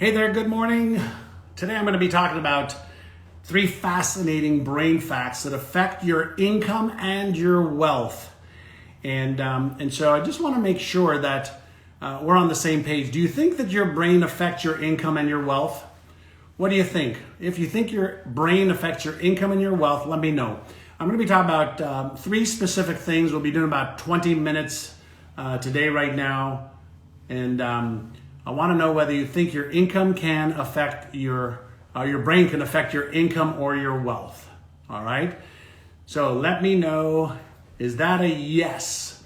Hey there, good morning. Today I'm going to be talking about 3 fascinating brain facts that affect your income and your wealth. And so I just want to make sure that we're on the same page. Do you think that your brain affects your income and your wealth? What do you think? If you think your brain affects your income and your wealth, let me know. I'm going to be talking about 3 specific things. We'll be doing about 20 minutes today right now. And I want to know whether you think your income can affect your brain can affect your income or your wealth. All right. So let me know. Is that a yes?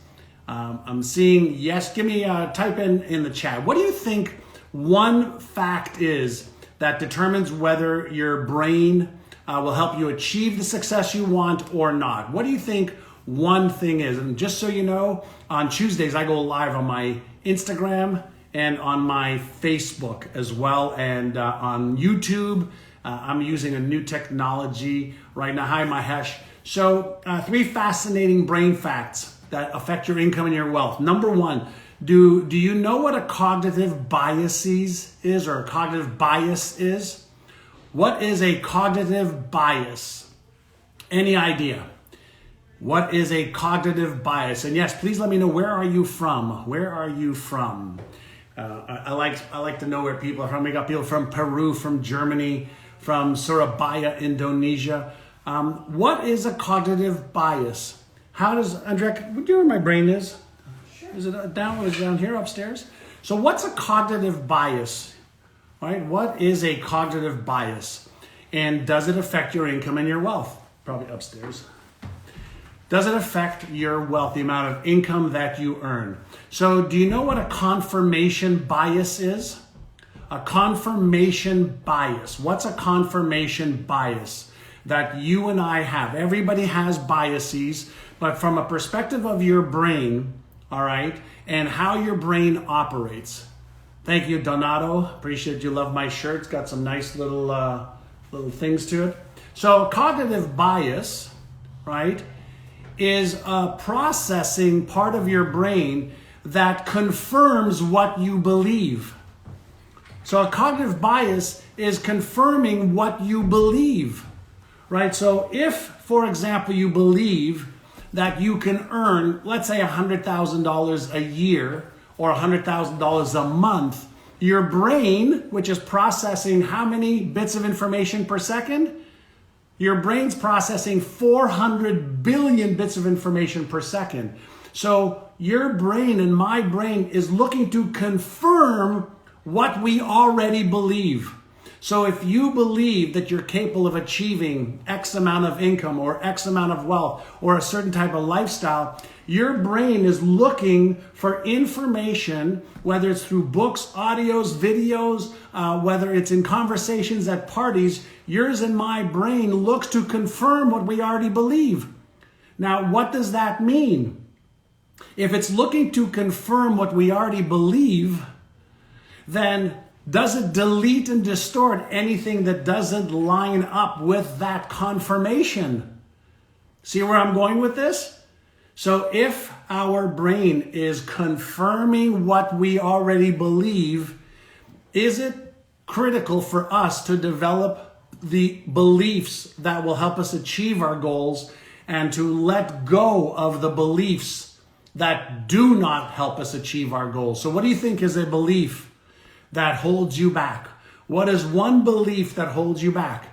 I'm seeing yes. Give me type in the chat. What do you think one fact is that determines whether your brain will help you achieve the success you want or not? What do you think one thing is? And just so you know, on Tuesdays I go live on my Instagram and on my Facebook as well, and on YouTube. I'm using a new technology right now. Hi, my hesh. So 3 fascinating brain facts that affect your income and your wealth. Number 1, do you know what a cognitive bias is, or a cognitive bias is? What is a cognitive bias? Any idea? What is a cognitive bias? And yes, please let me know, where are you from? Where are you from? I like to know where people are from. We got people from Peru, from Germany, from Surabaya, Indonesia. What is a cognitive bias? How does, Andrea, do you know where my brain is? Sure. Is it down? Is it down here upstairs? So what's a cognitive bias? All right, what is a cognitive bias? And does it affect your income and your wealth? Probably upstairs. Does it affect your wealth, the amount of income that you earn? So do you know what a confirmation bias is? A confirmation bias. What's a confirmation bias that you and I have? Everybody has biases, but from a perspective of your brain, all right, and how your brain operates. Thank you, Donato. Appreciate you. Love my shirt. It's got some nice little things to it. So cognitive bias, right, is a processing part of your brain that confirms what you believe. So a cognitive bias is confirming what you believe, right? So if, for example, you believe that you can earn, let's say $100,000 a year or $100,000 a month, your brain, which is processing how many bits of information per second? Your brain's processing 400 billion bits of information per second. So your brain and my brain is looking to confirm what we already believe. So if you believe that you're capable of achieving X amount of income or X amount of wealth or a certain type of lifestyle, your brain is looking for information, whether it's through books, audios, videos, whether it's in conversations at parties. Yours and my brain looks to confirm what we already believe. Now, what does that mean? If it's looking to confirm what we already believe, then does it delete and distort anything that doesn't line up with that confirmation? See where I'm going with this? So if our brain is confirming what we already believe, is it critical for us to develop the beliefs that will help us achieve our goals and to let go of the beliefs that do not help us achieve our goals? So what do you think is a belief that holds you back? What is one belief that holds you back,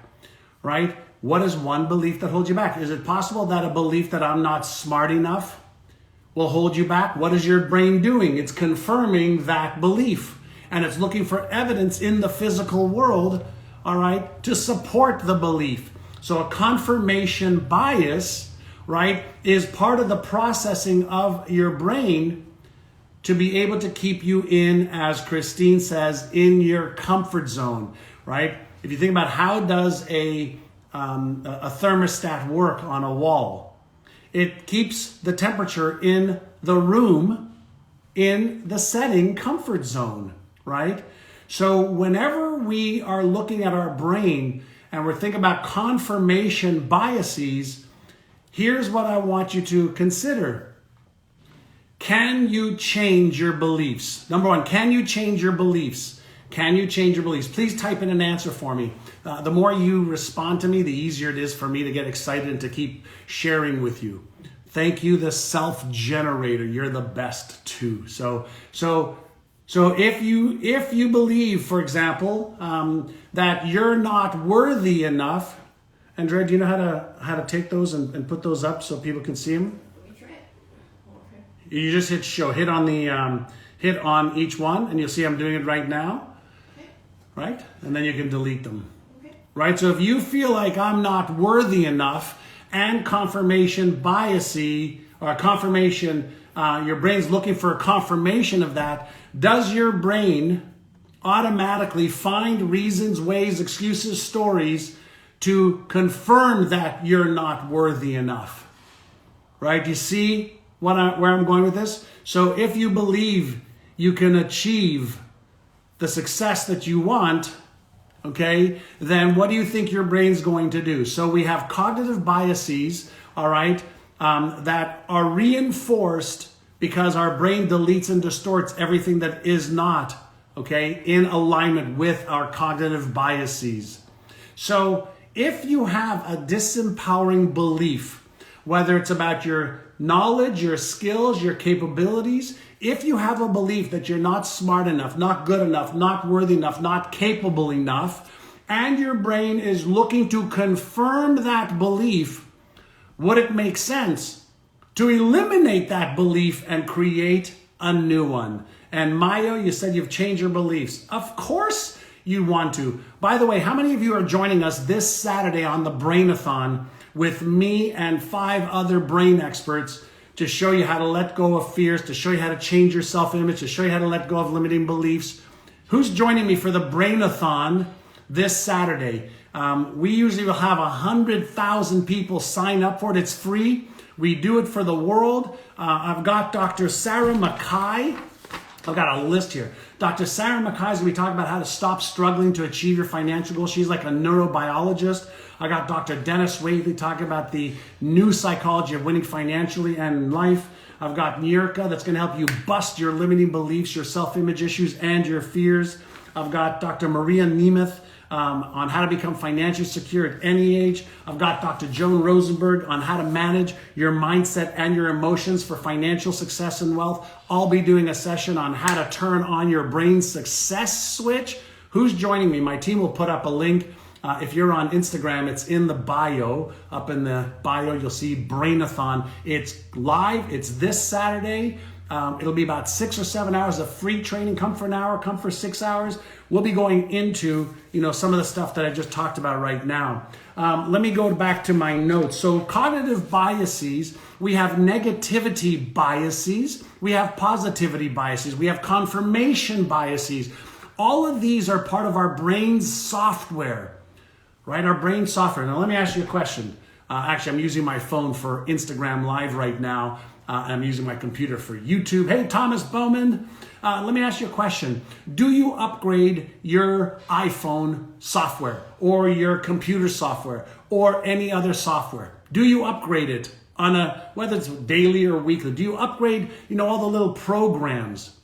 right? What is one belief that holds you back? Is it possible that a belief that I'm not smart enough will hold you back? What is your brain doing? It's confirming that belief, and it's looking for evidence in the physical world, all right, to support the belief. So a confirmation bias, right, is part of the processing of your brain to be able to keep you in, as Christine says, in your comfort zone, right? If you think about how does a thermostat work on a wall, it keeps the temperature in the room in the setting comfort zone, right? So whenever we are looking at our brain and we're thinking about confirmation biases, here's what I want you to consider. Can you change your beliefs? Number 1, can you change your beliefs? Can you change your beliefs? Please type in an answer for me. The more you respond to me, the easier it is for me to get excited and to keep sharing with you. Thank you, the self-generator. You're the best too. So if you believe, for example, that you're not worthy enough, Andrea, do you know how to take those and put those up so people can see them? Let me try it. Okay. You just hit show. Hit on each one, and you'll see I'm doing it right now. Okay. Right, and then you can delete them. Okay. Right. So if you feel like I'm not worthy enough, and confirmation biasy or confirmation, your brain's looking for a confirmation of that. Does your brain automatically find reasons, ways, excuses, stories to confirm that you're not worthy enough? Right? You see where I'm going with this? So if you believe you can achieve the success that you want, okay, then what do you think your brain's going to do? So we have cognitive biases, all right, that are reinforced because our brain deletes and distorts everything that is not, okay, in alignment with our cognitive biases. So if you have a disempowering belief, whether it's about your knowledge, your skills, your capabilities, if you have a belief that you're not smart enough, not good enough, not worthy enough, not capable enough, and your brain is looking to confirm that belief, would it make sense to eliminate that belief and create a new one? And Mayo, you said you've changed your beliefs. Of course you want to. By the way, how many of you are joining us this Saturday on the Brainathon with me and 5 other brain experts to show you how to let go of fears, to show you how to change your self-image, to show you how to let go of limiting beliefs? Who's joining me for the Brainathon this Saturday? We usually will have 100,000 people sign up for it. It's free. We do it for the world. I've got Dr. Sarah Mackay. I've got a list here. Dr. Sarah Mackay is going to be talking about how to stop struggling to achieve your financial goals. She's like a neurobiologist. I got Dr. Dennis Whately talking about the new psychology of winning financially and in life. I've got Nirka that's going to help you bust your limiting beliefs, your self-image issues, and your fears. I've got Dr. Maria Nemeth on how to become financially secure at any age. I've got Dr. Joan Rosenberg on how to manage your mindset and your emotions for financial success and wealth. I'll be doing a session on how to turn on your brain success switch. Who's joining me? My team will put up a link. If you're on Instagram, it's in the bio. Up in the bio, you'll see Brainathon. It's live. It's this Saturday. It'll be about 6 or 7 hours of free training. Come for an hour, come for 6 hours. We'll be going into, some of the stuff that I just talked about right now. Let me go back to my notes. So cognitive biases, we have negativity biases, we have positivity biases, we have confirmation biases. All of these are part of our brain's software, right? Our brain software. Now let me ask you a question. Actually, I'm using my phone for Instagram Live right now. I'm using my computer for YouTube. Hey, Thomas Bowman, let me ask you a question. Do you upgrade your iPhone software or your computer software or any other software? Do you upgrade it on whether it's daily or weekly? Do you upgrade, all the little programs,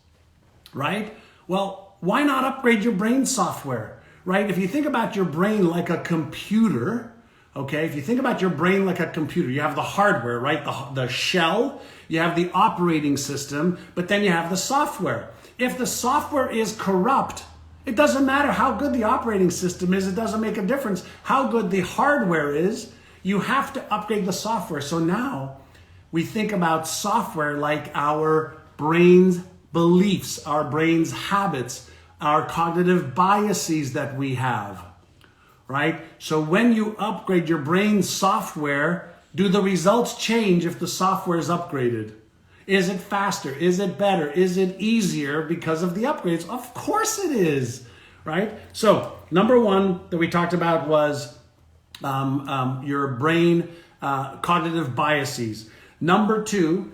right? Well, why not upgrade your brain software, right? If you think about your brain like a computer, okay, if you think about your brain like a computer, you have the hardware, right? The shell, you have the operating system, but then you have the software. If the software is corrupt, it doesn't matter how good the operating system is. It doesn't make a difference how good the hardware is. You have to upgrade the software. So now we think about software like our brain's beliefs, our brain's habits, our cognitive biases that we have. Right? So when you upgrade your brain software, do the results change if the software is upgraded? Is it faster? Is it better? Is it easier because of the upgrades? Of course it is, right? So number one that we talked about was your brain cognitive biases. Number two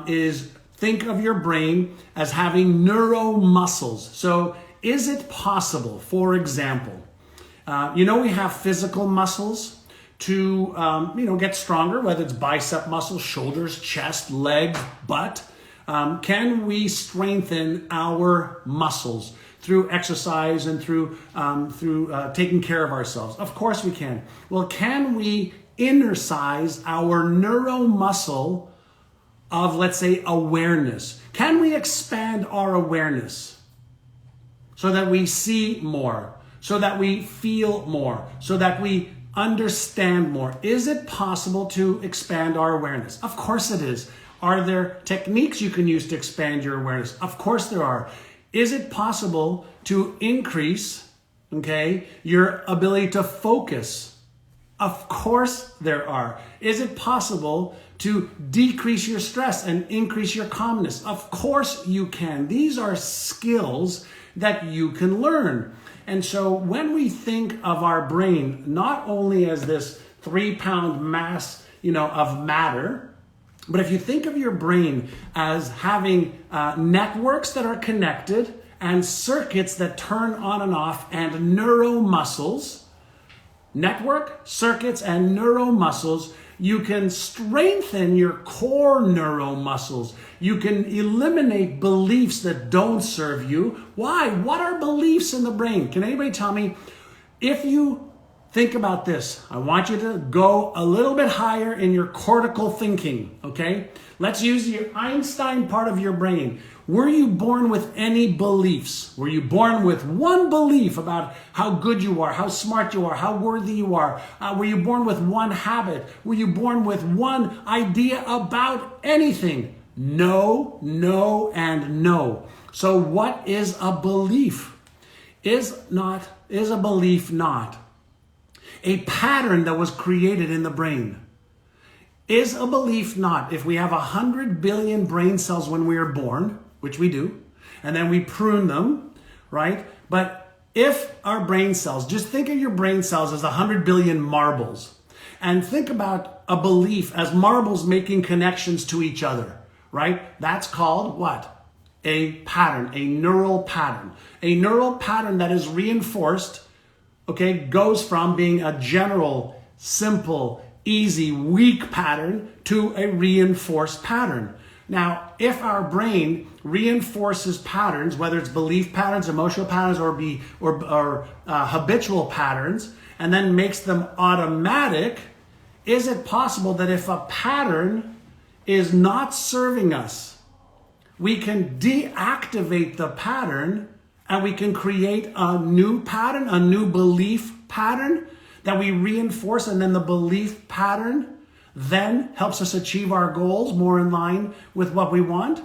is think of your brain as having neuromuscles. So is it possible, for example, we have physical muscles to, get stronger, whether it's bicep muscles, shoulders, chest, legs, butt. Can we strengthen our muscles through exercise and through taking care of ourselves? Of course we can. Well, can we innercise our neuromuscle of, let's say, awareness? Can we expand our awareness so that we see more, so that we feel more, so that we understand more? Is it possible to expand our awareness? Of course it is. Are there techniques you can use to expand your awareness? Of course there are. Is it possible to increase, your ability to focus? Of course there are. Is it possible to decrease your stress and increase your calmness? Of course you can. These are skills that you can learn. And so when we think of our brain, not only as this 3-pound mass, of matter, but if you think of your brain as having networks that are connected and circuits that turn on and off and neuromuscles, network, circuits, and neuromuscles, you can strengthen your core neuromuscles. You can eliminate beliefs that don't serve you. Why? What are beliefs in the brain? Can anybody tell me? If you think about this, I want you to go a little bit higher in your cortical thinking, okay? Let's use your Einstein part of your brain. Were you born with any beliefs? Were you born with one belief about how good you are, how smart you are, how worthy you are? Were you born with one habit? Were you born with one idea about anything? No, no, and no. So what is a belief? Is a belief not a pattern that was created in the brain? Is a belief not, if we have 100 billion brain cells when we are born, which we do, and then we prune them, right? But if our brain cells, just think of your brain cells as 100 billion marbles, and think about a belief as marbles making connections to each other, right? That's called what? A pattern, a neural pattern. A neural pattern that is reinforced, goes from being a general, simple, easy, weak pattern to a reinforced pattern. Now, if our brain reinforces patterns, whether it's belief patterns, emotional patterns, or habitual patterns, and then makes them automatic, is it possible that if a pattern is not serving us, we can deactivate the pattern and we can create a new pattern, a new belief pattern that we reinforce, and then the belief pattern then helps us achieve our goals more in line with what we want?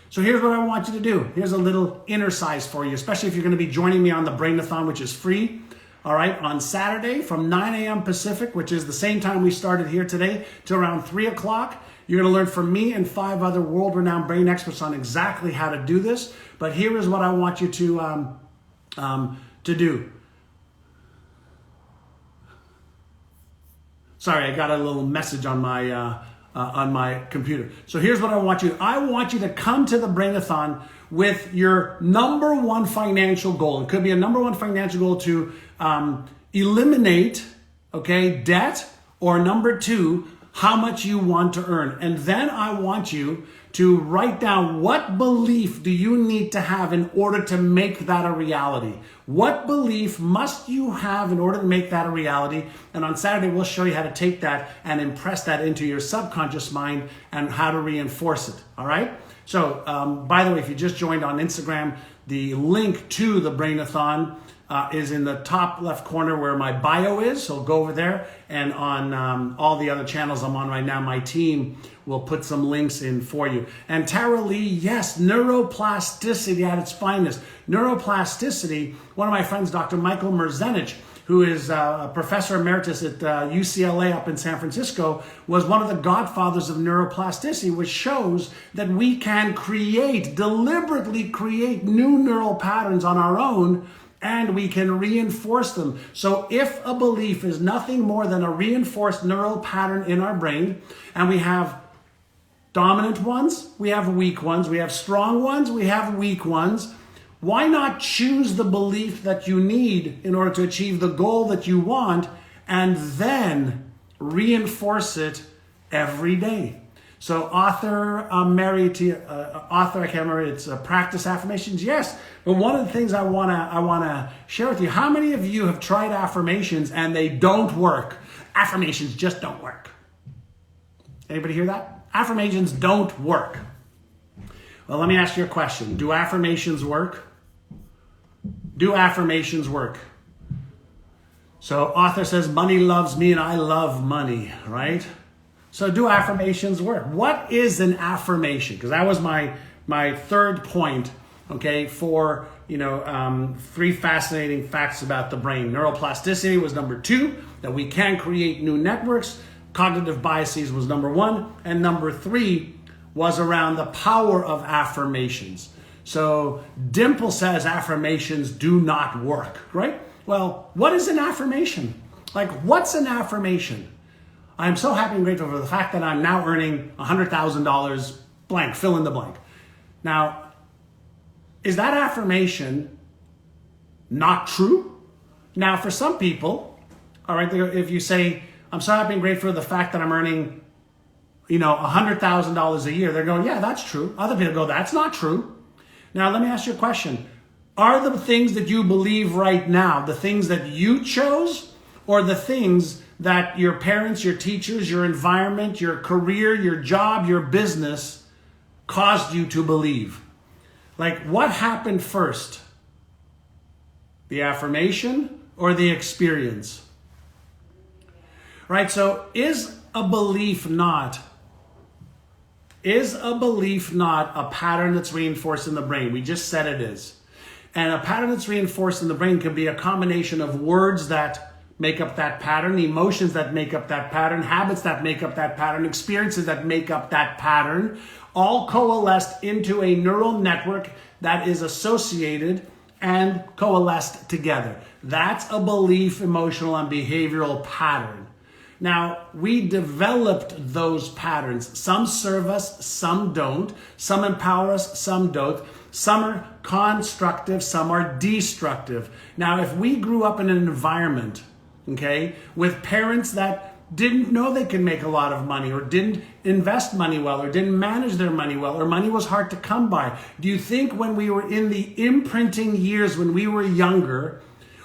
So here's what I want you to do. Here's a little exercise for you, especially if you're going to be joining me on the Brainathon, which is free. All right, on Saturday from 9 a.m. Pacific, which is the same time we started here today, to around 3 o'clock. You're going to learn from me and 5 other world-renowned brain experts on exactly how to do this. But here is what I want you to do. Sorry, I got a little message on my computer. So here's what I want you to come to the Brainathon with your number one financial goal. It could be a number one financial goal to eliminate, debt, or number 2, how much you want to earn. And then I want you to write down, what belief do you need to have in order to make that a reality? What belief must you have in order to make that a reality? And on Saturday, we'll show you how to take that and impress that into your subconscious mind and how to reinforce it. All right? So, by the way, if you just joined on Instagram, the link to the Brainathon is in the top left corner where my bio is. So go over there, and on all the other channels I'm on right now, my team will put some links in for you. And Tara Lee, yes, neuroplasticity at its finest. Neuroplasticity, one of my friends, Dr. Michael Merzenich, who is a professor emeritus at UCLA up in San Francisco, was one of the godfathers of neuroplasticity, which shows that we can deliberately create new neural patterns on our own, and we can reinforce them. So if a belief is nothing more than a reinforced neural pattern in our brain, and we have dominant ones, we have weak ones, we have strong ones, we have weak ones, why not choose the belief that you need in order to achieve the goal that you want, and then reinforce it every day? So author, I can't remember, it's practice affirmations. Yes, but one of the things I wanna share with you, how many of you have tried affirmations and they don't work? Affirmations just don't work. Anybody hear that? Affirmations don't work. Well, let me ask you a question. Do affirmations work? Do affirmations work? So author says, money loves me and I love money, right? So do affirmations work? What is an affirmation? Because that was my third point, okay, for, 3 fascinating facts about the brain. Neuroplasticity was number 2, that we can create new networks. Cognitive biases was number 1. And number 3 was around the power of affirmations. So Dimple says affirmations do not work, right? Well, what is an affirmation? Like, what's an affirmation? I'm so happy and grateful for the fact that I'm now earning $100,000 blank, fill in the blank. Now, is that affirmation not true? Now, for some people, all right, if you say, I'm so happy and grateful for the fact that I'm earning, $100,000 a year, they're going, yeah, that's true. Other people go, that's not true. Now, let me ask you a question. Are the things that you believe right now the things that you chose, or the things that your parents, your teachers, your environment, your career, your job, your business caused you to believe? Like, what happened first? The affirmation or the experience? Right? So is a belief not a pattern that's reinforced in the brain? We just said it is. And a pattern that's reinforced in the brain can be a combination of words that make up that pattern, emotions that make up that pattern, habits that make up that pattern, experiences that make up that pattern, all coalesced into a neural network that is associated and coalesced together. That's a belief, emotional, and behavioral pattern. Now, we developed those patterns. Some serve us, some don't. Some empower us, some don't. Some are constructive, some are destructive. Now, if we grew up in an environment, okay, with parents that didn't know they could make a lot of money, or didn't invest money well, or didn't manage their money well, or money was hard to come by, do you think when we were in the imprinting years, when we were younger,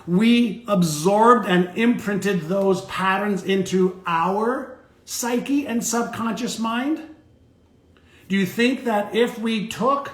we absorbed and imprinted those patterns into our psyche and subconscious mind? Do you think that if we took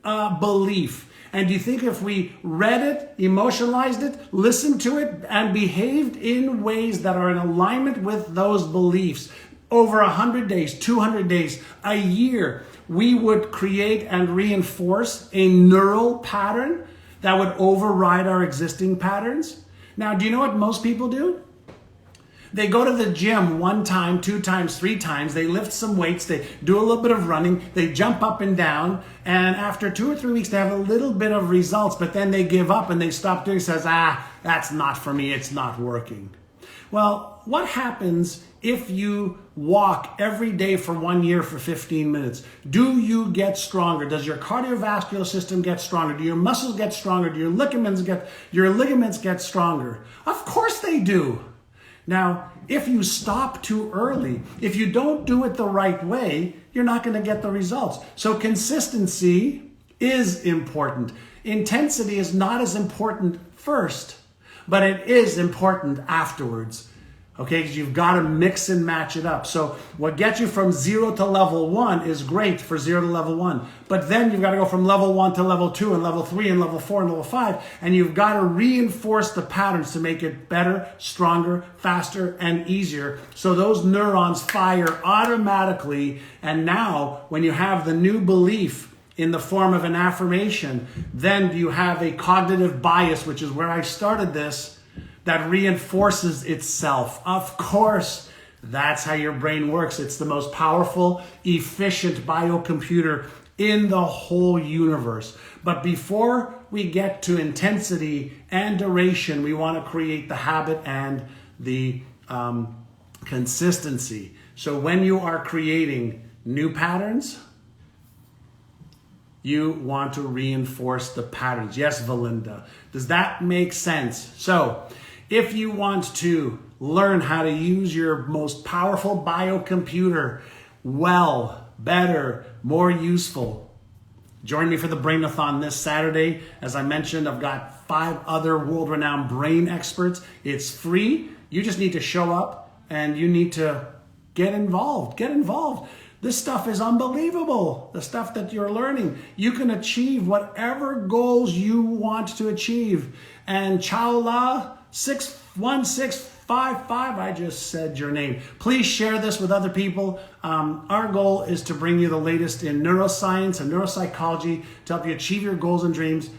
a belief, and do you think if we read it, emotionalized it, listened to it, and behaved in ways that are in alignment with those beliefs over 100 days, 200 days, a year, we would create and reinforce a neural pattern that would override our existing patterns? Now, do you know what most people do? They go to the gym 1 time, 2 times, 3 times. They lift some weights. They do a little bit of running. They jump up and down. And after 2 or 3 weeks, they have a little bit of results. But then they give up and they stop doing it. Says, that's not for me. It's not working. Well, what happens if you walk every day for 1 year for 15 minutes? Do you get stronger? Does your cardiovascular system get stronger? Do your muscles get stronger? Do your ligaments get stronger? Of course they do. Now, if you stop too early, if you don't do it the right way, you're not going to get the results. So consistency is important. Intensity is not as important first, but it is important afterwards. Okay, because you've got to mix and match it up. So what gets you from 0 to level 1 is great for 0 to level 1. But then you've got to go from level 1 to level 2 and level 3 and level 4 and level 5. And you've got to reinforce the patterns to make it better, stronger, faster, and easier. So those neurons fire automatically. And now when you have the new belief in the form of an affirmation, then you have a cognitive bias, which is where I started this, that reinforces itself. Of course, that's how your brain works. It's the most powerful, efficient biocomputer in the whole universe. But before we get to intensity and duration, we want to create the habit and the consistency. So when you are creating new patterns, you want to reinforce the patterns. Yes, Valinda. Does that make sense? So if you want to learn how to use your most powerful biocomputer well, better, more useful. Join me for the Brainathon this Saturday. As I mentioned, I've got 5 other world-renowned brain experts. It's free. You just need to show up and you need to get involved. Get involved. This stuff is unbelievable. The stuff that you're learning. You can achieve whatever goals you want to achieve. And Chowla 61655, I just said your name. Please share this with other people. Our goal is to bring you the latest in neuroscience and neuropsychology to help you achieve your goals and dreams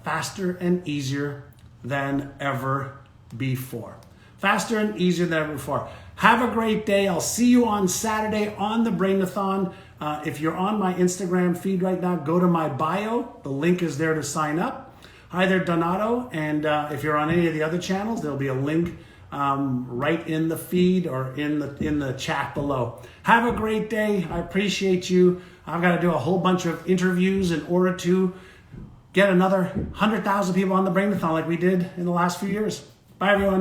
faster and easier than ever before. Faster and easier than ever before. Have a great day. I'll see you on Saturday on the Brainathon. If you're on my Instagram feed right now, go to my bio. The link is there to sign up. Hi there, Donato. And if you're on any of the other channels, there'll be a link right in the feed or in the chat below. Have a great day. I appreciate you. I've got to do a whole bunch of interviews in order to get another 100,000 people on the Brainathon like we did in the last few years. Bye, everyone.